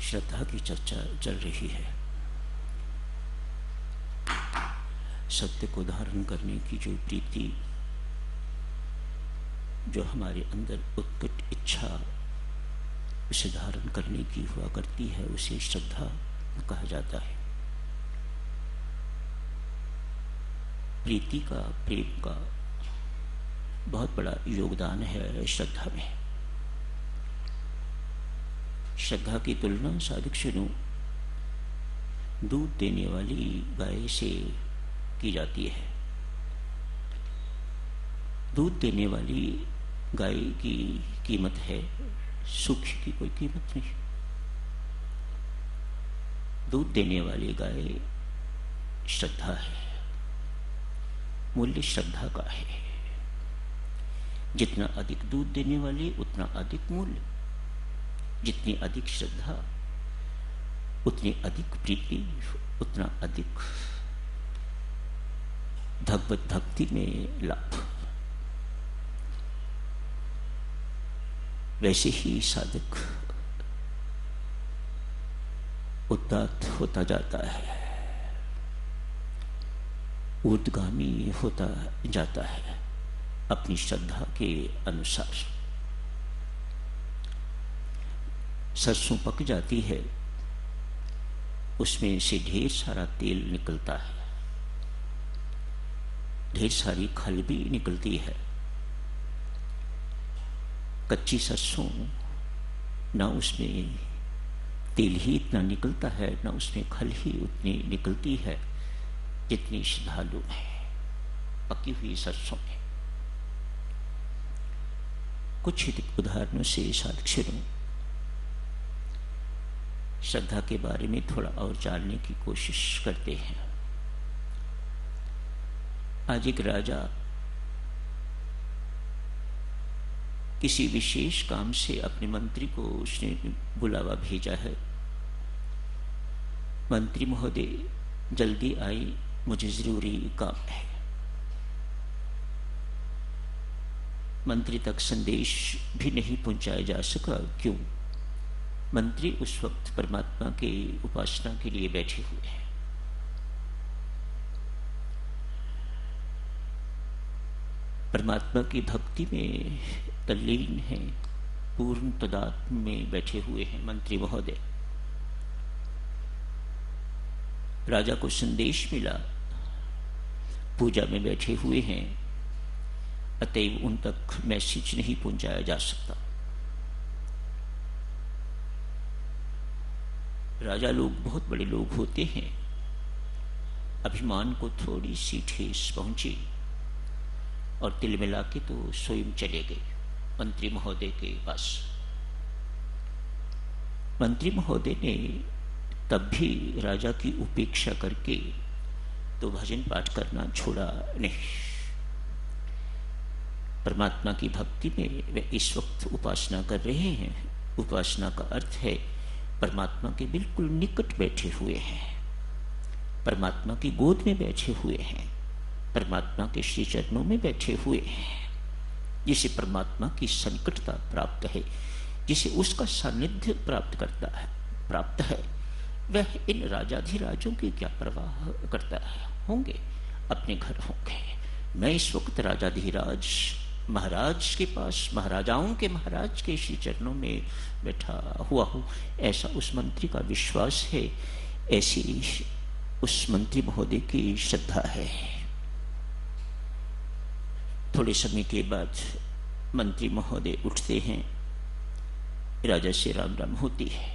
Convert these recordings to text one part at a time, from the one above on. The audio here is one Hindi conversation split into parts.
श्रद्धा की चर्चा चल रही है। सत्य को धारण करने की जो प्रीति, जो हमारे अंदर उत्कट इच्छा उसे धारण करने की हुआ करती है, उसे श्रद्धा कहा जाता है। प्रीति का, प्रेम का बहुत बड़ा योगदान है श्रद्धा में। श्रद्धा की तुलना साधक सुनो दूध देने वाली गाय से की जाती है। दूध देने वाली गाय की कीमत है, सुख की कोई कीमत नहीं। दूध देने वाली गाय श्रद्धा है, मूल्य श्रद्धा का है। जितना अधिक दूध देने वाली उतना अधिक मूल्य, जितनी अधिक श्रद्धा उतनी अधिक प्रीति, उतना अधिक भगवत भक्ति में लाभ। वैसे ही साधक उदात्त होता जाता है, ऊर्ध्वगामी होता जाता है अपनी श्रद्धा के अनुसार। सरसों पक जाती है, उसमें से ढेर सारा तेल निकलता है, ढेर सारी खल भी निकलती है। कच्ची सरसों ना उसमें तेल ही इतना निकलता है, ना उसमें खल ही उतनी निकलती है जितनी श्रद्धालु है पकी हुई सरसों में। कुछ उदाहरणों से साधक सुनो श्रद्धा के बारे में थोड़ा और जानने की कोशिश करते हैं। आज एक राजा किसी विशेष काम से अपने मंत्री को उसने बुलावा भेजा है। मंत्री महोदय जल्दी आई, मुझे जरूरी काम है। मंत्री तक संदेश भी नहीं पहुंचाया जा सका। क्यों? मंत्री उस वक्त परमात्मा की उपासना के लिए बैठे हुए हैं। परमात्मा की भक्ति में तल्लीन है, पूर्ण तदात्म में बैठे हुए हैं मंत्री महोदय। राजा को संदेश मिला, पूजा में बैठे हुए हैं, अतएव उन तक मैसेज नहीं पहुंचाया जा सकता। राजा लोग बहुत बड़े लोग होते हैं, अभिमान को थोड़ी सी ठेस पहुंची और तिल मिला के तो स्वयं चले गए मंत्री महोदय के पास। मंत्री महोदय ने तब भी राजा की उपेक्षा करके तो भजन पाठ करना छोड़ा नहीं। परमात्मा की भक्ति में वे इस वक्त उपासना कर रहे हैं। उपासना का अर्थ है परमात्मा के बिल्कुल निकट बैठे हुए हैं, परमात्मा की गोद में बैठे हुए हैं, परमात्मा के श्री चरणों में बैठे हुए हैं। जिसे परमात्मा की सन्निकटता प्राप्त है, जिसे उसका सानिध्य प्राप्त है, वह इन राजाधिराजों की क्या परवाह करता है? होंगे अपने घर होंगे। मैं इस वक्त राजाधिराज महाराज के पास, महाराजाओं के महाराज के श्री चरणों में बैठा हुआ हूं, ऐसा उस मंत्री का विश्वास है, ऐसी उस मंत्री महोदय की श्रद्धा है। थोड़े समय के बाद मंत्री महोदय उठते हैं, राजा से राम राम होती है।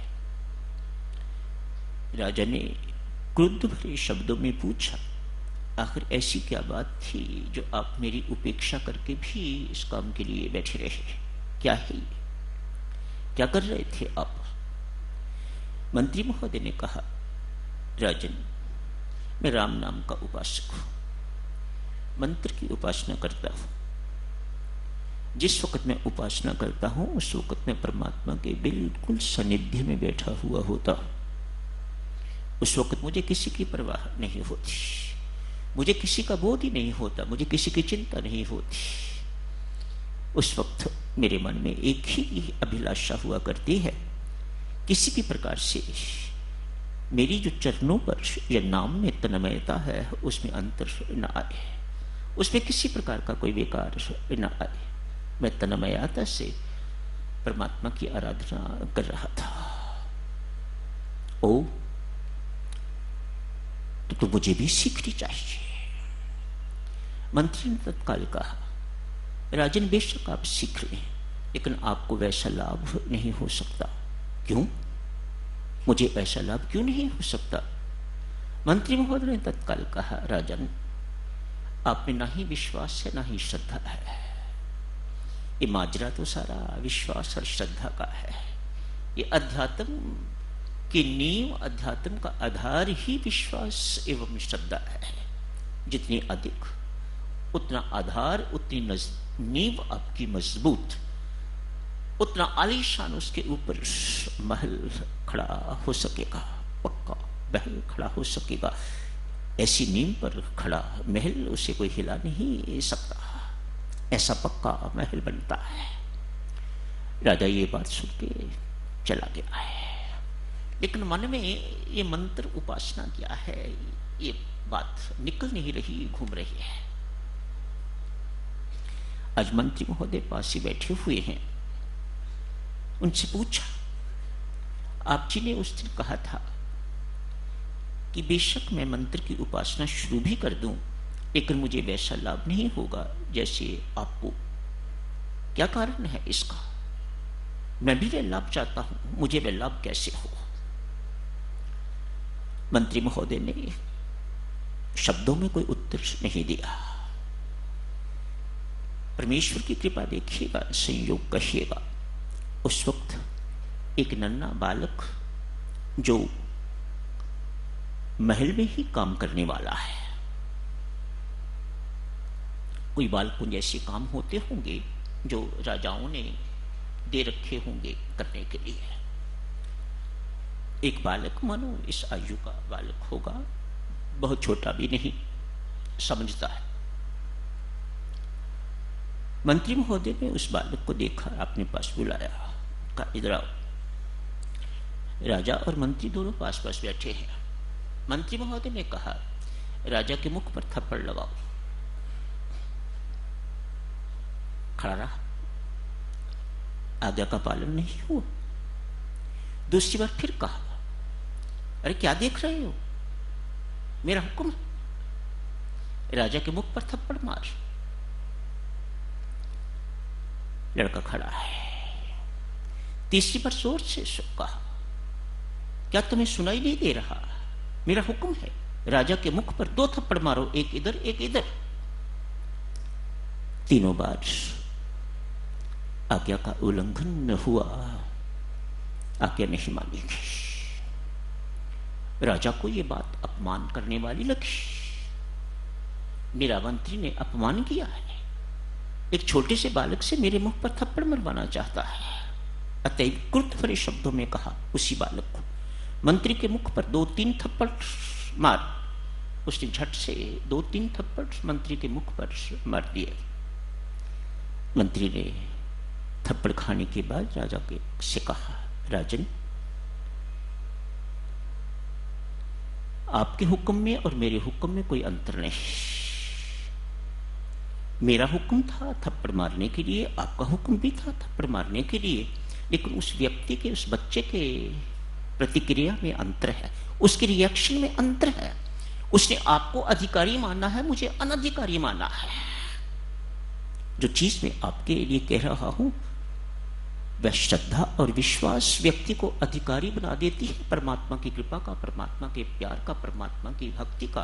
राजा ने क्रुद्ध भरे शब्दों में पूछा, आखिर ऐसी क्या बात थी जो आप मेरी उपेक्षा करके भी इस काम के लिए बैठे रहे? क्या है ये? क्या कर रहे थे आप? मंत्री महोदय ने कहा, राजन, मैं राम नाम का उपासक हूं, मंत्र की उपासना करता हूं। जिस वक्त मैं उपासना करता हूं उस वक्त मैं परमात्मा के बिल्कुल सानिध्य में बैठा हुआ होता हूं। उस वक्त मुझे किसी की परवाह नहीं होती, मुझे किसी का बोध ही नहीं होता, मुझे किसी की चिंता नहीं होती। उस वक्त मेरे मन में एक ही अभिलाषा हुआ करती है किसी भी प्रकार से मेरी जो चरणों पर या नाम में तन्मयता है उसमें अंतर न आए, उसमें किसी प्रकार का कोई विकार न आए। मैं तन्मयता से परमात्मा की आराधना कर रहा था। ओ तो मुझे भी सीखनी चाहिए। मंत्री ने तत्काल कहा, राजन बेशक आप सीख लें, लेकिन आपको वैसा लाभ नहीं हो सकता। क्यों? मुझे ऐसा लाभ क्यों नहीं हो सकता? मंत्री महोदय ने तत्काल कहा, राजन आप में ना ही विश्वास है ना ही श्रद्धा है। ये माजरा तो सारा विश्वास और श्रद्धा का है। ये अध्यात्म की नींव, अध्यात्म का आधार ही विश्वास एवं श्रद्धा है। जितनी अधिक उतना आधार, उतनी नींव आपकी मजबूत, उतना आलीशान उसके ऊपर महल खड़ा हो सकेगा, पक्का महल खड़ा हो सकेगा। ऐसी नींव पर खड़ा महल उसे कोई हिला नहीं सकता, ऐसा पक्का महल बनता है। राजा ये बात सुन के चला गया है, लेकिन मन में ये मंत्र उपासना क्या है, ये बात निकल नहीं रही, घूम रही है। आज मंत्री महोदय पास ही बैठे हुए हैं। उनसे पूछा, आप जी ने उस दिन कहा था कि बेशक मैं मंत्र की उपासना शुरू भी कर दूं, लेकिन मुझे वैसा लाभ नहीं होगा जैसे आपको। क्या कारण है इसका? मैं भी वह लाभ चाहता हूं, मुझे वह लाभ कैसे हो? मंत्री महोदय ने शब्दों में कोई उत्तर नहीं दिया। परमेश्वर की कृपा देखिएगा, संयोग कहिएगा। उस वक्त एक नन्हा बालक जो महल में ही काम करने वाला है, कोई बालकों जैसे काम होते होंगे जो राजाओं ने दे रखे होंगे करने के लिए। एक बालक, मानो इस आयु का बालक होगा, बहुत छोटा भी नहीं, समझता है। मंत्री महोदय ने उस बालक को देखा, अपने पास बुलाया, कहा इधर आओ। राजा और मंत्री दोनों पास पास बैठे हैं। मंत्री महोदय ने कहा, राजा के मुख पर थप्पड़ लगाओ। खड़ा रहा, आज्ञा का पालन नहीं हुआ। दूसरी बार फिर कहा, अरे क्या देख रहे हो, मेरा हुक्म है, राजा के मुख पर थप्पड़ मार। लड़का खड़ा है। तीसरी बार जोर से कहा, क्या तुम्हें सुनाई नहीं दे रहा, मेरा हुक्म है, राजा के मुख पर 2 थप्पड़ मारो, एक इधर एक इधर। तीनों बार आज्ञा का उल्लंघन न हुआ, आज्ञा नहीं मानी गई। राजा को यह बात अपमान करने वाली लगी। मेरा मंत्री ने अपमान किया है, एक छोटे से बालक से मेरे मुख पर थप्पड़ मरवाना चाहता है। अतएव क्रुद्ध भरे शब्दों में कहा उसी बालक को, मंत्री के मुख पर 2-3 थप्पड़ मार। उसने झट से 2-3 थप्पड़ मंत्री के मुख पर मार दिए। मंत्री ने थप्पड़ खाने के बाद राजा के से कहा, राजन आपके हुक्म में और मेरे हुक्म में कोई अंतर नहीं। मेरा हुक्म था थप्पड़ मारने के लिए, आपका हुक्म भी था थप्पड़ मारने के लिए, लेकिन उस व्यक्ति के, उस बच्चे के प्रतिक्रिया में अंतर है, उसके रिएक्शन में अंतर है। उसने आपको अधिकारी माना है, मुझे अनधिकारी माना है। जो चीज मैं आपके लिए कह रहा हूं वह श्रद्धा और विश्वास व्यक्ति को अधिकारी बना देती है परमात्मा की कृपा का, परमात्मा के प्यार का, परमात्मा की भक्ति का।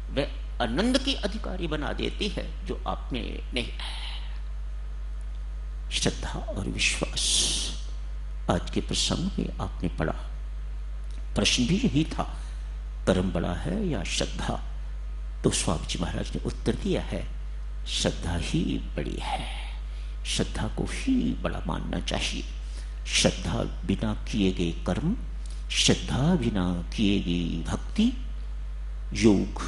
वह आनंद की अधिकारी बना देती है जो आप में नहीं है। श्रद्धा और विश्वास आज के प्रसंग में आपने पढ़ा। प्रश्न भी यही था, कर्म बड़ा है या श्रद्धा? तो स्वामी जी महाराज ने उत्तर दिया है, श्रद्धा ही बड़ी है, श्रद्धा को ही बड़ा मानना चाहिए। श्रद्धा बिना किए गए कर्म, श्रद्धा बिना किए गई भक्ति, योग,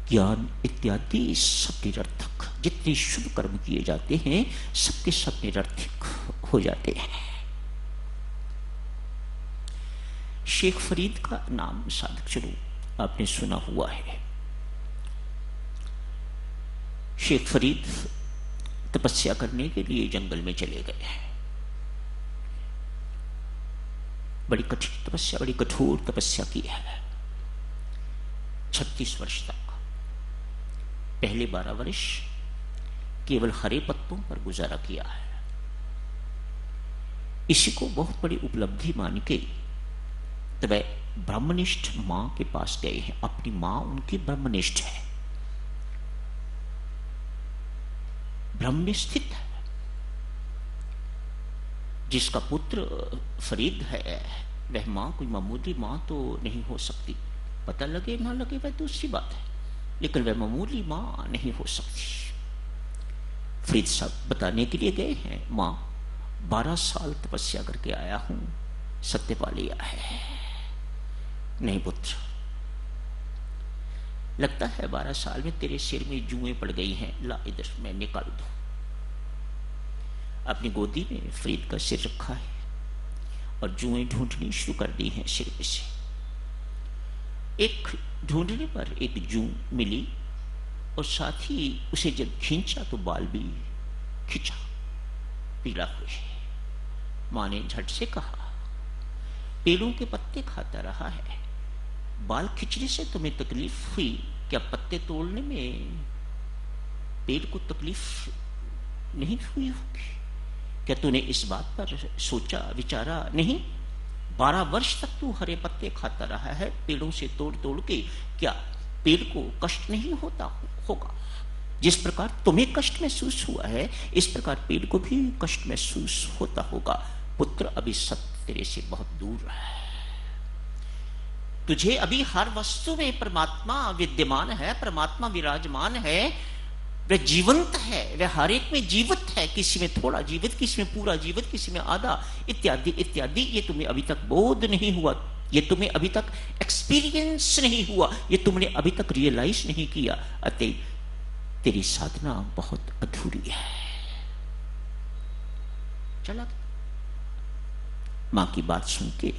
ज्ञान इत्यादि सब निरर्थक। जितने शुभ कर्म किए जाते हैं सबके सब निरर्थक हो जाते हैं। शेख फरीद का नाम साधक चलो आपने सुना हुआ है। शेख फरीद तपस्या करने के लिए जंगल में चले गए हैं। बड़ी कठिन तपस्या, बड़ी कठोर तपस्या की है। 36 वर्ष तक, पहले 12 वर्ष केवल हरे पत्तों पर गुजारा किया है। इसी को बहुत बड़ी उपलब्धि मान के तब ब्रह्मनिष्ठ मां के पास गए हैं। अपनी मां उनकी ब्रह्मनिष्ठ है, ब्रह्म में स्थित है। जिसका पुत्र फरीद है वह मां कोई मामूली मां तो नहीं हो सकती। पता लगे ना लगे वह दूसरी बात है, लेकिन वह मामूली मां नहीं हो सकती। फरीद साहब बताने के लिए गए हैं, मां 12 साल तपस्या करके आया हूं, सत्य पा लिया है। नहीं पुत्र, लगता है 12 साल में तेरे सिर में जुएं पड़ गई हैं, ला इधर मैं निकाल दूं। अपनी गोदी में फरीद का सिर रखा है और जुएं ढूंढनी शुरू कर दी हैं सिर में से। एक ढूंढने पर एक जू मिली और साथ ही उसे जब खींचा तो बाल भी खींचा, पीला हुए। मां ने झट से कहा, पेड़ों के पत्ते खाता रहा है, बाल खींचने से तुम्हें तकलीफ हुई क्या? पत्ते तोड़ने में पेड़ को तकलीफ नहीं हुई होगी क्या? तूने इस बात पर सोचा विचारा नहीं? 12 वर्ष तक तू हरे पत्ते खाता रहा है पेड़ों से तोड़ तोड़ के, क्या पेड़ को कष्ट नहीं होता होगा? जिस प्रकार तुम्हें कष्ट महसूस हुआ है इस प्रकार पेड़ को भी कष्ट महसूस होता होगा। पुत्र, अभी सत्य तेरे से बहुत दूर है। तुझे अभी हर वस्तु में परमात्मा विद्यमान है, परमात्मा विराजमान है, वह जीवंत है, वह हर एक में जीवित है। किसी में थोड़ा जीवित, किसी में पूरा जीवित, किसी में आधा, इत्यादि इत्यादि। ये तुम्हें अभी तक बोध नहीं हुआ, ये तुम्हें अभी तक एक्सपीरियंस नहीं हुआ, ये तुमने अभी तक रियलाइज नहीं किया। अतः तेरी साधना बहुत अधूरी है। चला गया, मां की बात सुन के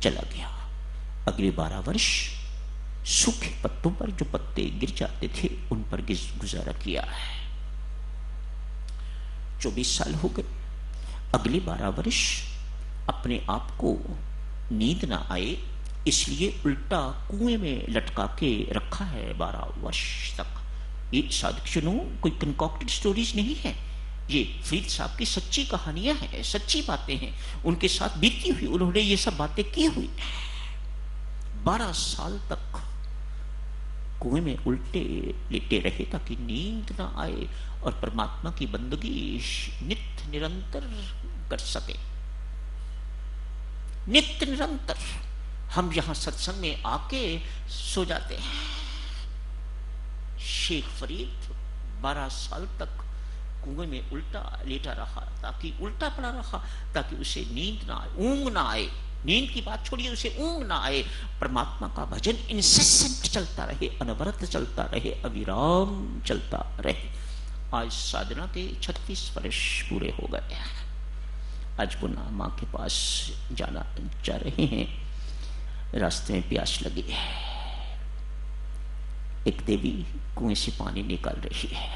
चला गया। अगले 12 वर्ष सूखे पत्तों पर जो पत्ते गिर जाते थे उन पर गुजारा किया है। 24 साल हो गए। अगले 12 वर्ष अपने आप को नींद ना आए इसलिए उल्टा कुएं में लटका के रखा है 12 वर्ष तक। ये साधुजनों कोई कंकॉक्टेड स्टोरीज नहीं है, ये फरीद साहब की सच्ची कहानियां हैं, सच्ची बातें हैं, उनके साथ बीती हुई, उन्होंने ये सब बातें की हुई। 12 साल तक कुएं में उल्टे लेटे रहे ताकि नींद ना आए और परमात्मा की बंदगी नित्य निरंतर कर सके। नित्य निरंतर। हम यहां सत्संग में आके सो जाते हैं। शेख फरीद 12 साल तक कुएं में उल्टा लेटा रहा, ताकि उल्टा पड़ा रहा ताकि उसे नींद ना आए, ऊंग ना आए। नींद की बात छोड़िए, उसे ऊंग ना आए। परमात्मा का भजन इंसेसेंट चलता रहे, अनवरत चलता रहे, अविराम चलता रहे। आज साधना के 36 वर्ष पूरे हो गए। आज पुनः मां के पास जा रहे हैं। रास्ते में प्यास लगी है। एक देवी कुएं से पानी निकाल रही है।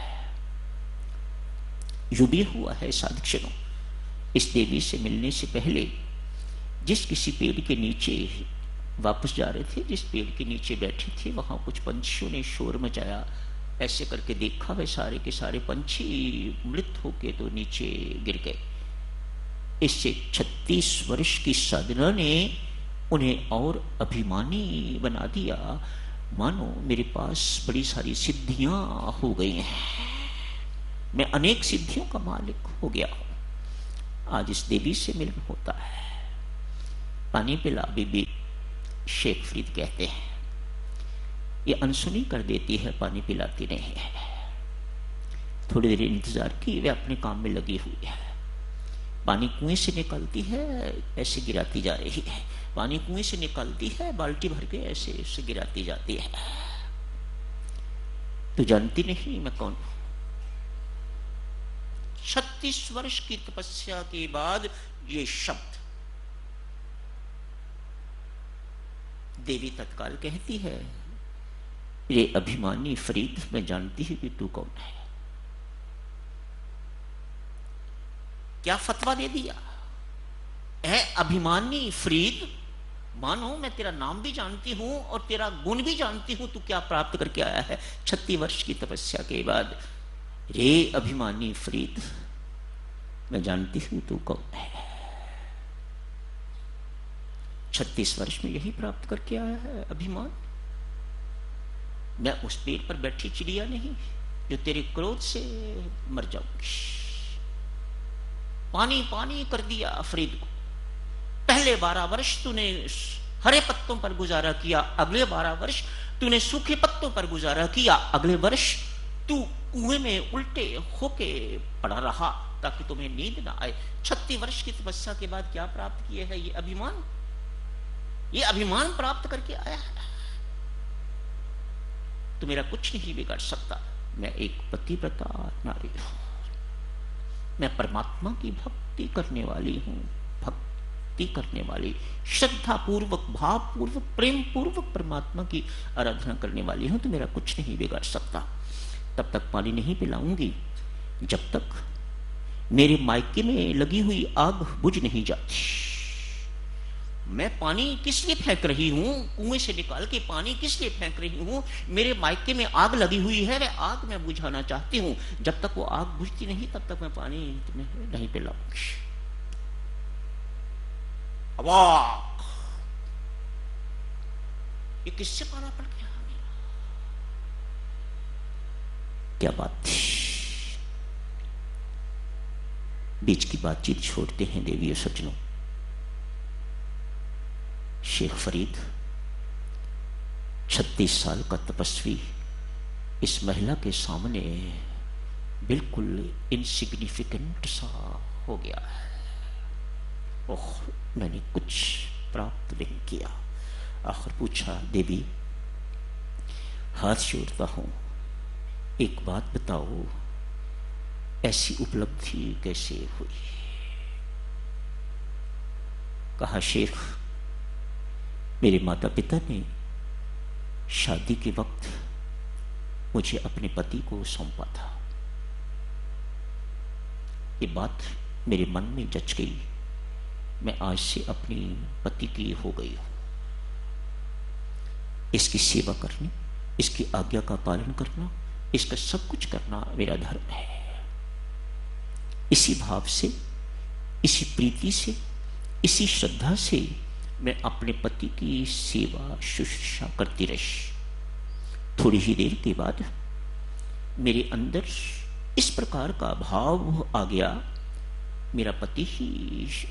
यूं भी हुआ है साधुजनों, इस देवी से मिलने से पहले जिस किसी पेड़ के नीचे वापस जा रहे थे, जिस पेड़ के नीचे बैठे थे, वहां कुछ पंछियों ने शोर मचाया। ऐसे करके देखा, वे सारे के सारे पंछी मृत होके तो नीचे गिर गए। इससे 36 वर्ष की साधना ने उन्हें और अभिमानी बना दिया, मानो मेरे पास बड़ी सारी सिद्धियां हो गई हैं, मैं अनेक सिद्धियों का मालिक हो गया हूं। आज इस देवी से मिलन होता है। पानी पिला बीबी, शेख फरीद कहते हैं। ये अनसुनी कर देती है, पानी पिलाती नहीं है। थोड़ी देर इंतजार की, वे अपने काम में लगी हुई है। पानी कुएं से निकलती है, ऐसे गिराती जा रही है। पानी कुएं से निकलती है, बाल्टी भर के ऐसे ऐसे गिराती जाती है। तो जानती नहीं मैं कौन हूं। 36 वर्ष की तपस्या के बाद ये शब्द देवी तत्काल कहती है, रे अभिमानी फरीद, मैं जानती हूं कि तू कौन है। क्या फतवा दे दिया है अभिमानी फरीद, मानो मैं तेरा नाम भी जानती हूं और तेरा गुण भी जानती हूं, तू क्या प्राप्त करके आया है 36 वर्ष की तपस्या के बाद। रे अभिमानी फरीद, मैं जानती हूं तू कौन है। 36 वर्ष में यही प्राप्त करके आया है अभिमान। मैं उस पेड़ पर बैठी चिड़िया नहीं जो तेरे क्रोध से मर जाऊंगी। पानी पानी कर दिया फरीद को। पहले 12 वर्ष तूने हरे पत्तों पर गुजारा किया, अगले 12 वर्ष तूने सूखे पत्तों पर गुजारा किया, अगले वर्ष तू कुएं में उल्टे होके पड़ा रहा ताकि तुम्हें नींद ना आए। 36 वर्ष की तपस्या के बाद क्या प्राप्त किए है ये अभिमान? ये अभिमान प्राप्त करके आया है। तो मेरा कुछ नहीं बिगाड़ सकता। मैं एक पतिव्रता नारी हूं, मैं परमात्मा की भक्ति करने वाली हूं, भक्ति करने वाली, श्रद्धा पूर्वक, भाव पूर्वक, प्रेम पूर्वक परमात्मा की आराधना करने वाली हूं। तो मेरा कुछ नहीं बिगाड़ सकता। तब तक पानी नहीं पिलाऊंगी जब तक मेरे मायके में लगी हुई आग बुझ नहीं जाती। मैं पानी किस लिए फेंक रही हूं, कुएं से निकाल के पानी किस लिए फेंक रही हूं? मेरे मायके में आग लगी हुई है, वह आग मैं बुझाना चाहती हूं। जब तक वो आग बुझती नहीं तब तक मैं पानी तुम्हें नहीं पिलाऊंगी। अवाक, ये किससे पाना पड़ गया? क्या बात थी? बीच की बातचीत छोड़ते हैं देवी और सज्जनों। शेख फरीद 36 साल का तपस्वी इस महिला के सामने बिल्कुल इनसिग्निफिकेंट सा हो गया है। ओह, मैंने कुछ प्राप्त नहीं किया। आखिर पूछा, देवी हाथ जोड़ता हूं, एक बात बताओ, ऐसी उपलब्धि कैसे हुई? कहा, शेख मेरे माता पिता ने शादी के वक्त मुझे अपने पति को सौंपा था। ये बात मेरे मन में जच गई। मैं आज से अपनी पति की हो गई हूं। इसकी सेवा करनी, इसकी आज्ञा का पालन करना, इसका सब कुछ करना मेरा धर्म है। इसी भाव से, इसी प्रीति से, इसी श्रद्धा से मैं अपने पति की सेवा शुश्रूषा करती रही। थोड़ी ही देर के बाद मेरे अंदर इस प्रकार का भाव आ गया, मेरा पति ही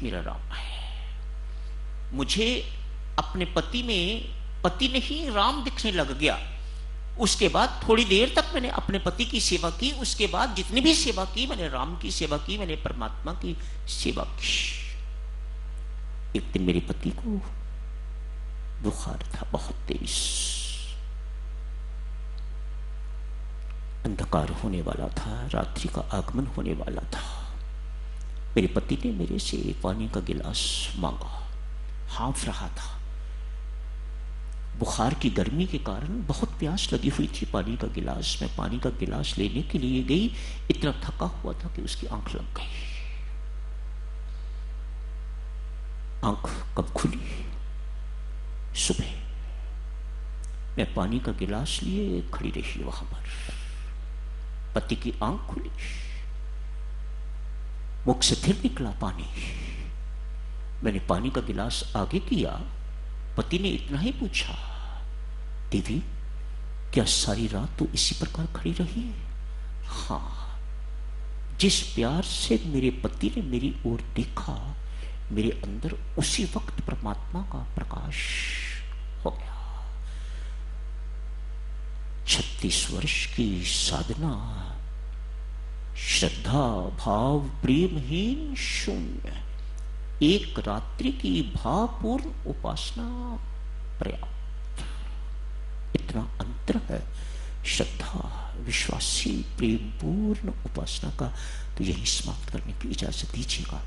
मेरा राम है। मुझे अपने पति में पति नहीं राम दिखने लग गया। उसके बाद थोड़ी देर तक मैंने अपने पति की सेवा की। उसके बाद जितनी भी सेवा की, मैंने राम की सेवा की, मैंने परमात्मा की सेवा की। एक दिन मेरे पति को बुखार था, बहुत तेज। अंधकार होने वाला था, रात्रि का आगमन होने वाला था। मेरे पति ने मेरे से पानी का गिलास मांगा। हाँफ रहा था। बुखार की गर्मी के कारण बहुत प्यास लगी हुई थी। पानी का गिलास, मैं पानी का गिलास लेने के लिए गई, इतना थका हुआ था कि उसकी आंख लग गई। आंख कब खुली? सुबह। मैं पानी का गिलास लिए खड़ी रही वहां पर। पति की आंख खुली, मुख से फिर निकला पानी। मैंने पानी का गिलास आगे किया। पति ने इतना ही पूछा, देवी क्या सारी रात तो इसी प्रकार खड़ी रही? हाँ। जिस प्यार से मेरे पति ने मेरी ओर देखा, मेरे अंदर उसी वक्त परमात्मा का प्रकाश हो गया। 36 वर्ष की साधना, श्रद्धा भाव प्रेमहीन शून्य, एक रात्रि की भावपूर्ण उपासना पर्याप्त। इतना अंतर है श्रद्धा, विश्वासी, प्रेमपूर्ण उपासना का। तो यही समाप्त करने की इजाजत दीजिएगा।